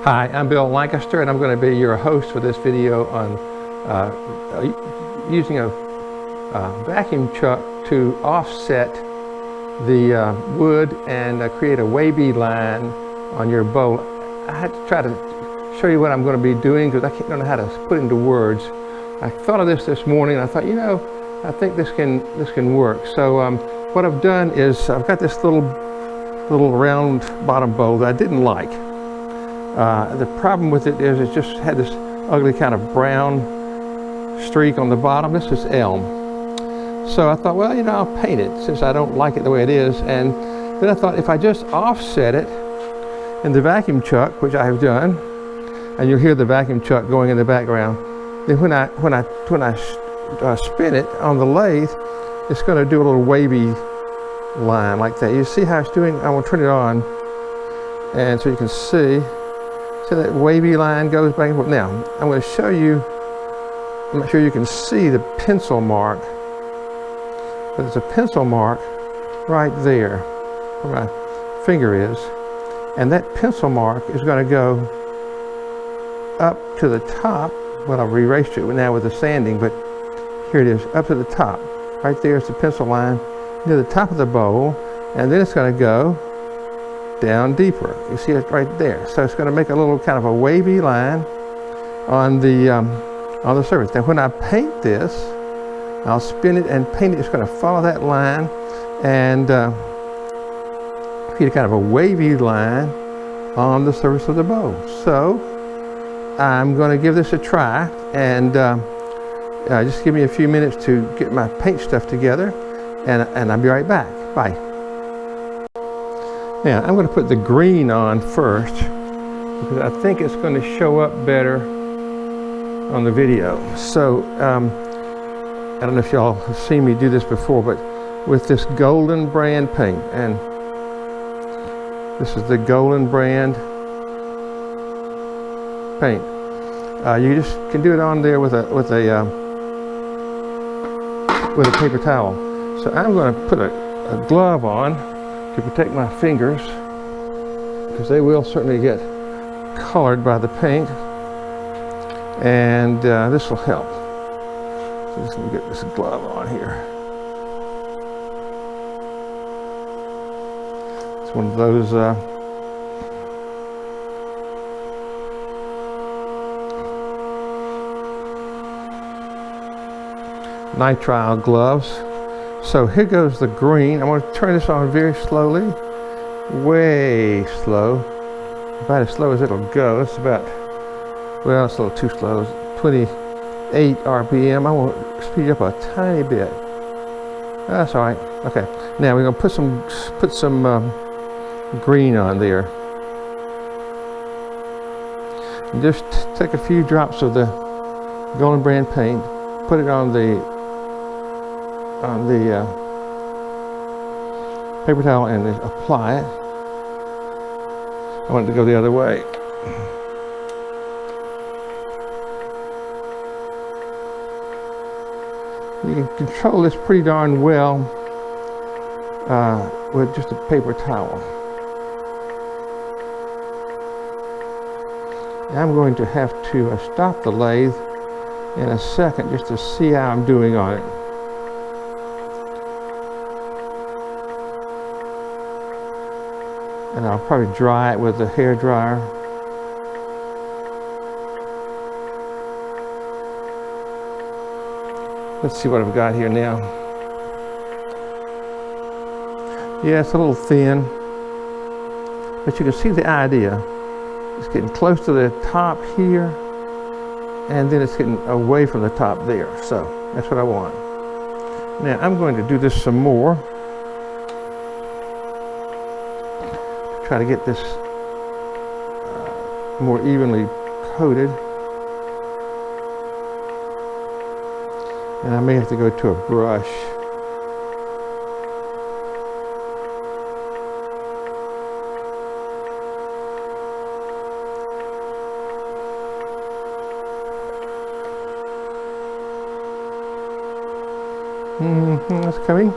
Hi, I'm Bill Lancaster, and I'm going to be your host for this video on using a vacuum chuck to offset the wood and create a wavy line on your bowl. I had to try to show you what I'm going to be doing because I don't know how to put it into words. I thought of this morning, and I thought, you know, I think this can work. So what I've done is I've got this little round bottom bowl that I didn't like. The problem with it is it just had this ugly kind of brown streak on the bottom. This is elm. So I thought, well, you know, I'll paint it since I don't like it the way it is. And then I thought if I just offset it in the vacuum chuck, which I have done, and you'll hear the vacuum chuck going in the background, then when I spin it on the lathe, it's going to do a little wavy line like that. You see how it's doing? I'm going to turn it on, and so you can see. So that wavy line goes back and forth. Now, I'm going to show you, I'm not sure you can see the pencil mark, but there's a pencil mark right there where my finger is. And that pencil mark is going to go up to the top. Well, I've erased it now with the sanding, but here it is, up to the top. Right there is the pencil line near the top of the bowl, and then it's going to go down deeper. You see it right there. So it's going to make a little kind of a wavy line on the surface. Now when I paint this, I'll spin it and paint it. It's going to follow that line and create a kind of a wavy line on the surface of the bowl. So I'm going to give this a try, and just give me a few minutes to get my paint stuff together, and I'll be right back. Bye. Now, I'm going to put the green on first because I think it's going to show up better on the video. So, I don't know if y'all have seen me do this before, but with this Golden brand paint, and this is the Golden brand paint. You just can do it on there with a paper towel. So I'm going to put a glove on to protect my fingers, because they will certainly get colored by the paint, and this will help. So just let me get this glove on here. It's one of those nitrile gloves. So here goes the green. I'm going to turn this on very slowly, way slow, about as slow as it'll go. It's about, well, it's a little too slow. It's 28 RPM. I want to speed up a tiny bit. That's all right. Okay. Now we're going to put some green on there. And just take a few drops of the Golden brand paint, put it on the paper towel, and then apply it. I want it to go the other way. You can control this pretty darn well with just a paper towel. I'm going to have to stop the lathe in a second just to see how I'm doing on it. And I'll probably dry it with a hair dryer. Let's see what I've got here now. Yeah, it's a little thin, but you can see the idea. It's getting close to the top here, and then it's getting away from the top there. So that's what I want. Now I'm going to do this some more. Try to get this more evenly coated. And I may have to go to a brush. That's coming.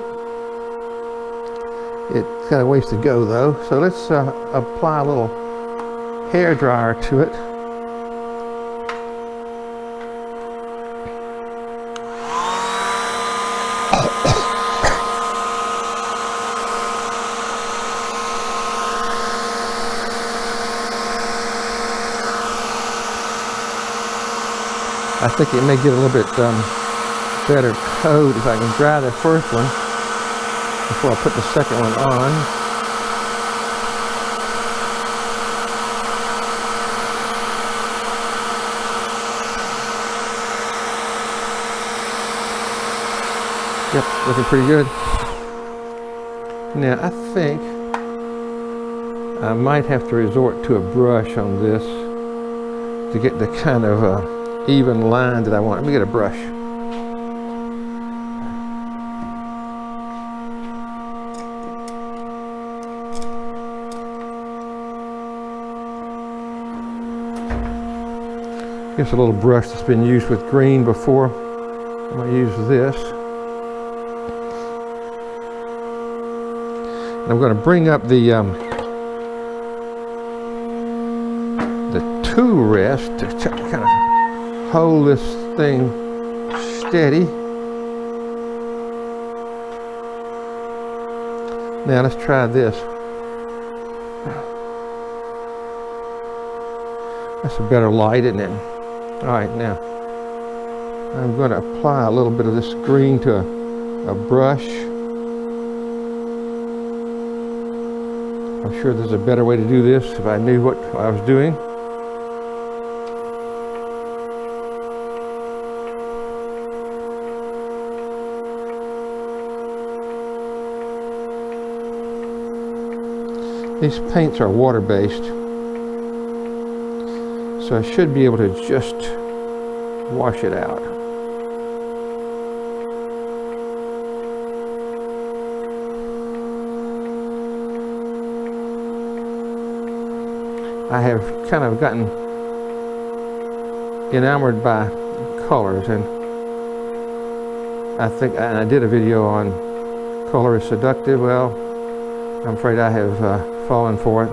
It's got a ways to go though, so let's apply a little hair dryer to it. I think it may get a little bit better coat if I can dry the first one before I put the second one on. Yep, looking pretty good. Now I think I might have to resort to a brush on this to get the kind of even line that I want. Let me get a brush. Here's a little brush that's been used with green before. I'm going to use this. And I'm going to bring up the tool rest to kind of hold this thing steady. Now let's try this. That's a better light, isn't it? All right, now I'm going to apply a little bit of this green to a brush. I'm sure there's a better way to do this if I knew what I was doing. These paints are water-based, so I should be able to just wash it out. I have kind of gotten enamored by colors, and I did a video on color is seductive. Well, I'm afraid I have fallen for it.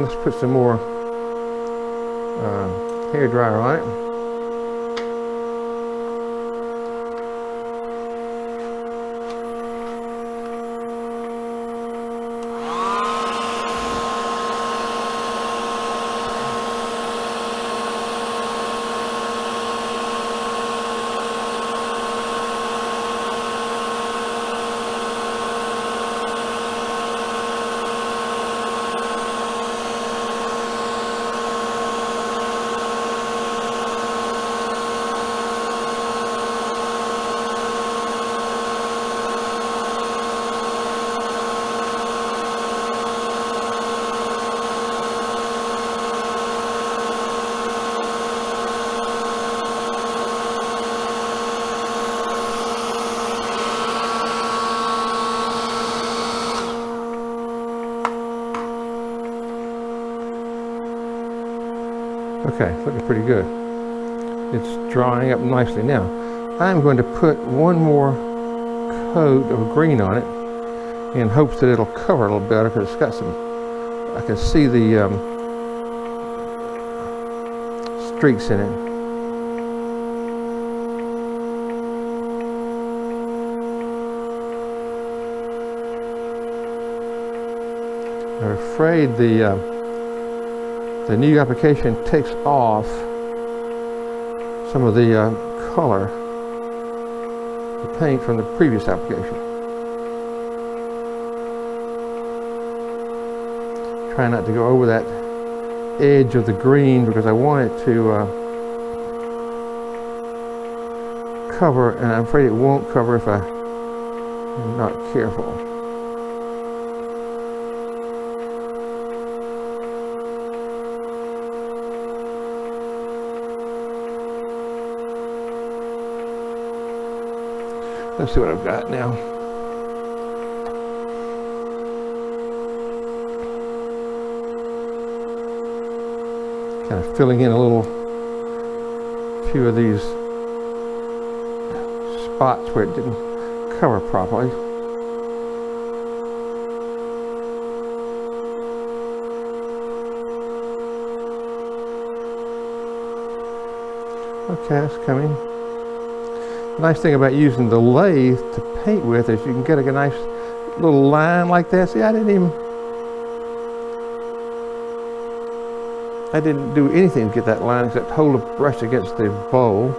Let's put some more hair dryer on it. Okay, looking pretty good. It's drying up nicely now. I'm going to put one more coat of green on it in hopes that it'll cover a little better, because it's got some, I can see the streaks in it. I'm afraid the new application takes off some of the color, the paint from the previous application. Try not to go over that edge of the green, because I want it to cover, and I'm afraid it won't cover if I'm not careful. Let's see what I've got now. Kind of filling in a few of these spots where it didn't cover properly. Okay, that's coming. The nice thing about using the lathe to paint with is you can get a nice little line like that. See, I didn't do anything to get that line except hold the brush against the bowl.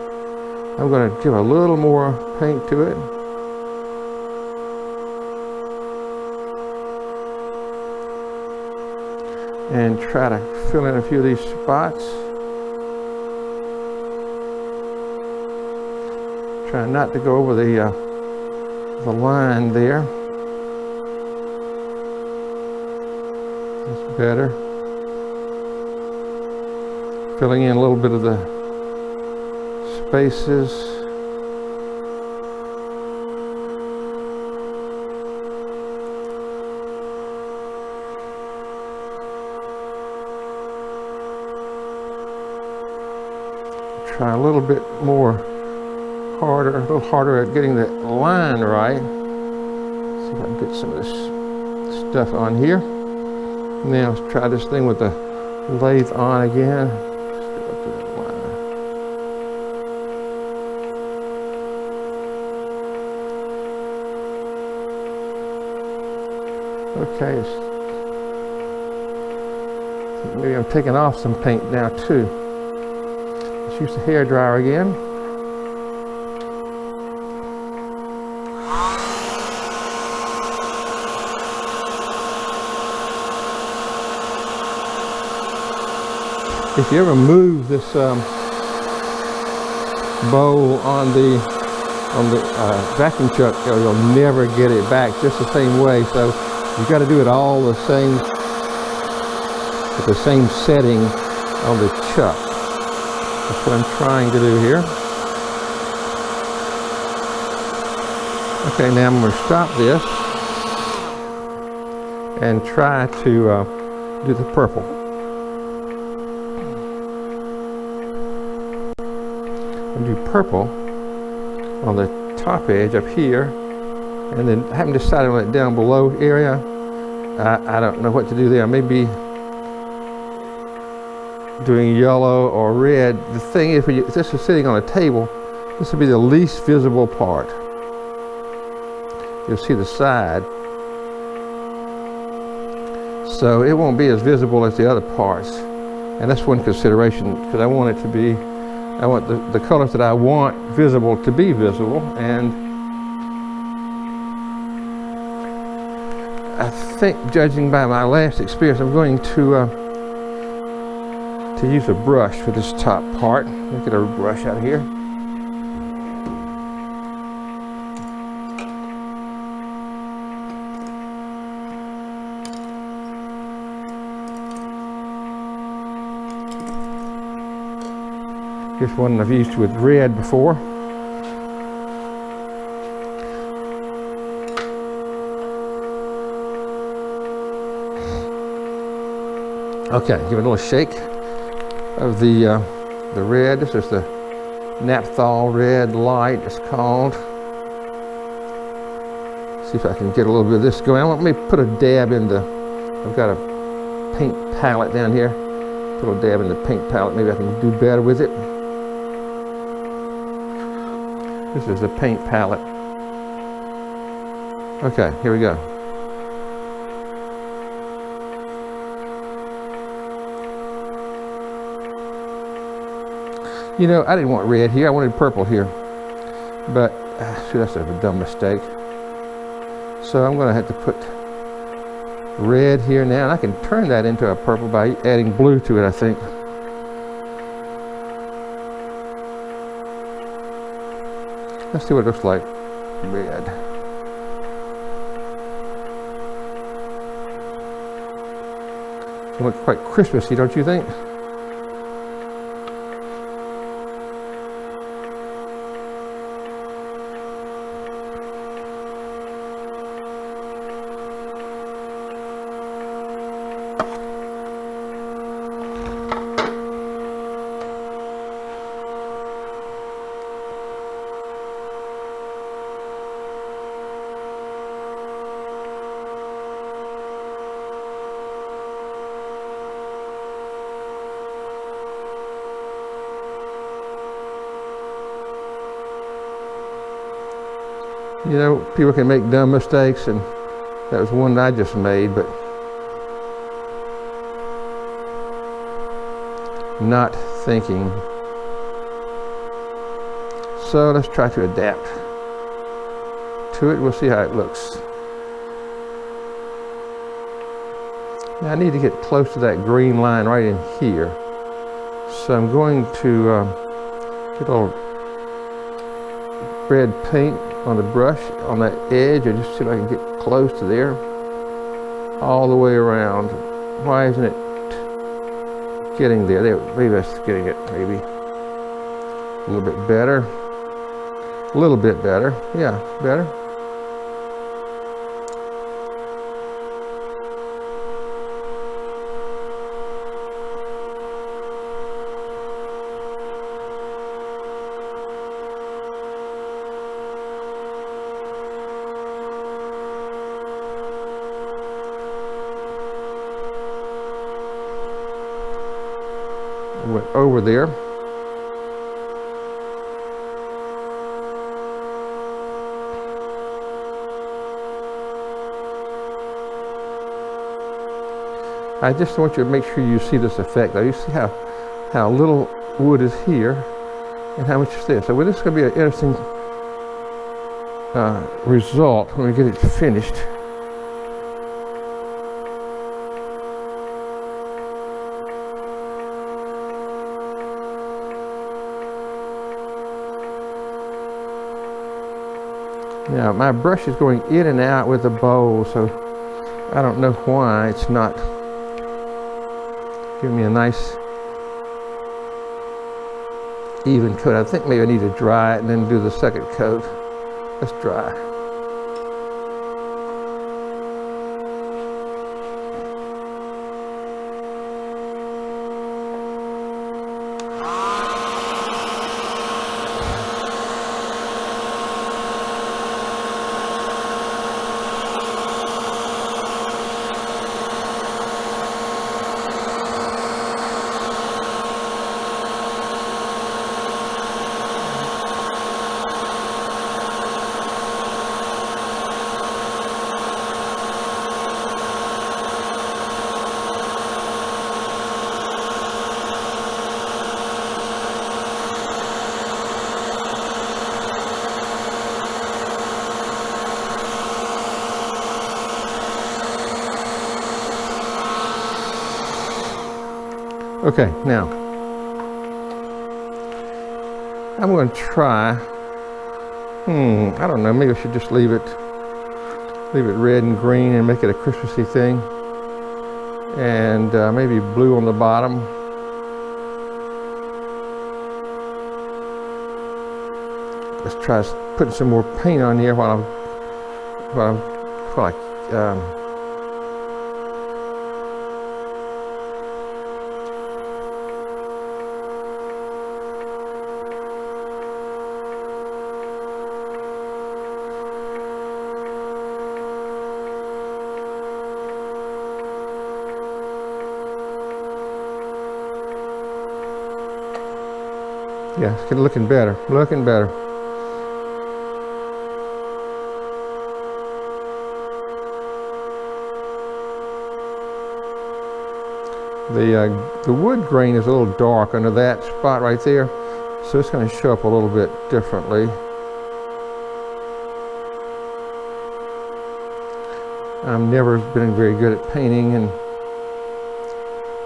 I'm going to give a little more paint to it. And try to fill in a few of these spots. Try not to go over the line there. That's better. Filling in a little bit of the spaces. Try a little bit more harder, a little harder at getting the line right. See if I can get some of this stuff on here. Now let's try this thing with the lathe on again. Okay, maybe I'm taking off some paint now too. Let's use the hair dryer again. If you ever move this bowl on the vacuum truck, you'll never get it back just the same way. So you got to do it all the same, with the same setting on the chuck. That's what I'm trying to do here. Okay, now I'm going to stop this and try to do the purple. I'll do purple on the top edge up here, and then I haven't decided on that down below area. I don't know what to do there. Maybe doing yellow or red. The thing is, if this is sitting on a table, this would be the least visible part. You'll see the side, so it won't be as visible as the other parts. And that's one consideration, because I want it to be, I want the colors that I want visible to be visible. And I think, judging by my last experience, I'm going to use a brush for this top part. Let me get a brush out of here. This one I've used with red before. Okay, give it a little shake of the red. This is the Naphthol red light, it's called. See if I can get a little bit of this going. Let me put a dab in the, I've got a paint palette down here. Put a dab in the paint palette, maybe I can do better with it. This is the paint palette. Okay, here we go. You know, I didn't want red here, I wanted purple here. But, shoot, that's a dumb mistake. So I'm gonna have to put red here now, and I can turn that into a purple by adding blue to it, I think. Let's see what it looks like. Red. It looks quite Christmassy, don't you think? You know, people can make dumb mistakes, and that was one that I just made, but not thinking. So let's try to adapt to it. We'll see how it looks. Now I need to get close to that green line right in here. So I'm going to get a little red paint on the brush on that edge, and just see if I can get close to there, all the way around. Why isn't it getting there? There, maybe that's getting it. Maybe a little bit better. A little bit better. Yeah, better. Went over there. I just want you to make sure you see this effect. Now you see how little wood is here and how much is there. So well, this is going to be an interesting result when we get it finished. Now my brush is going in and out with the bowl, so I don't know why it's not giving me a nice even coat. I think maybe I need to dry it and then do the second coat. Let's dry. Okay, now I'm going to try. I don't know. Maybe I should just leave it red and green and make it a Christmassy thing, and maybe blue on the bottom. Let's try putting some more paint on here while I yeah, it's looking better, looking better. The wood grain is a little dark under that spot right there, so it's going to show up a little bit differently. I've never been very good at painting, and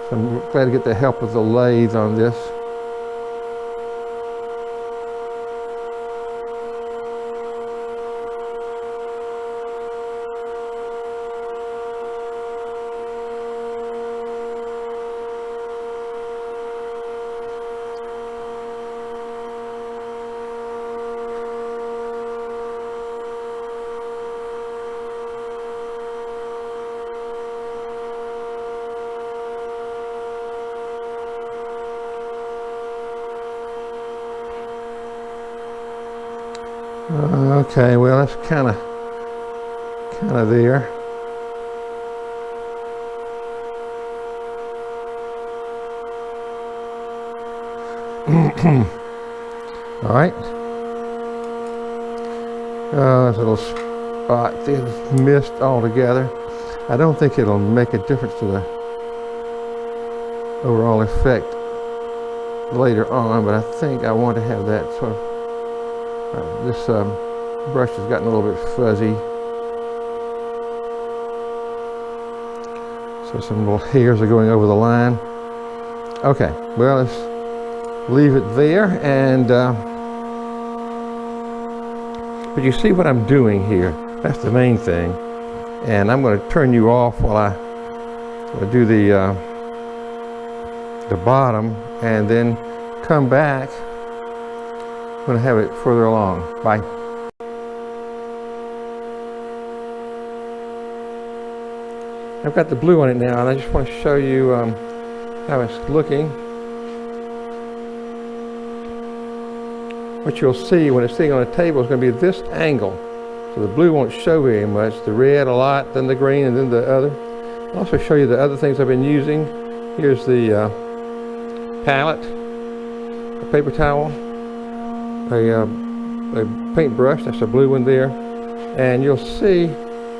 so I'm glad to get the help of the lathe on this. Okay, well that's kind of there. All right. There's a little spot, it's missed altogether. I don't think it'll make a difference to the overall effect later on, but I think I want to have that sort of, this brush has gotten a little bit fuzzy. So some little hairs are going over the line. Okay, well, let's leave it there. And but you see what I'm doing here. That's the main thing. And I'm going to turn you off while I do the bottom, and then come back when I have it further along. Bye. I've got the blue on it now, and I just want to show you how it's looking. What you'll see when it's sitting on a table is going to be this angle. So the blue won't show very much, the red a lot, then the green, and then the other. I'll also show you the other things I've been using. Here's the palette, a paper towel, a paintbrush, that's a blue one there. And you'll see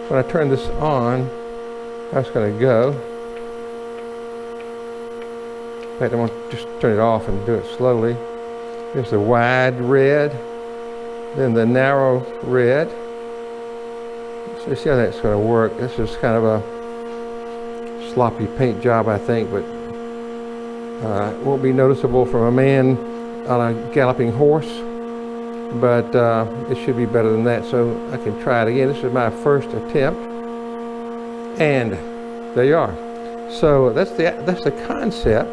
when I turn this on, how it's going to go. In fact, I'm going to just turn it off and do it slowly. Here's the wide red, then the narrow red. So see how that's going to work. This is kind of a sloppy paint job, I think, but it won't be noticeable from a man on a galloping horse, but it should be better than that, so I can try it again. This is my first attempt, and there you are. So that's the concept,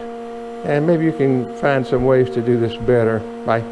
and maybe you can find some ways to do this better. Bye.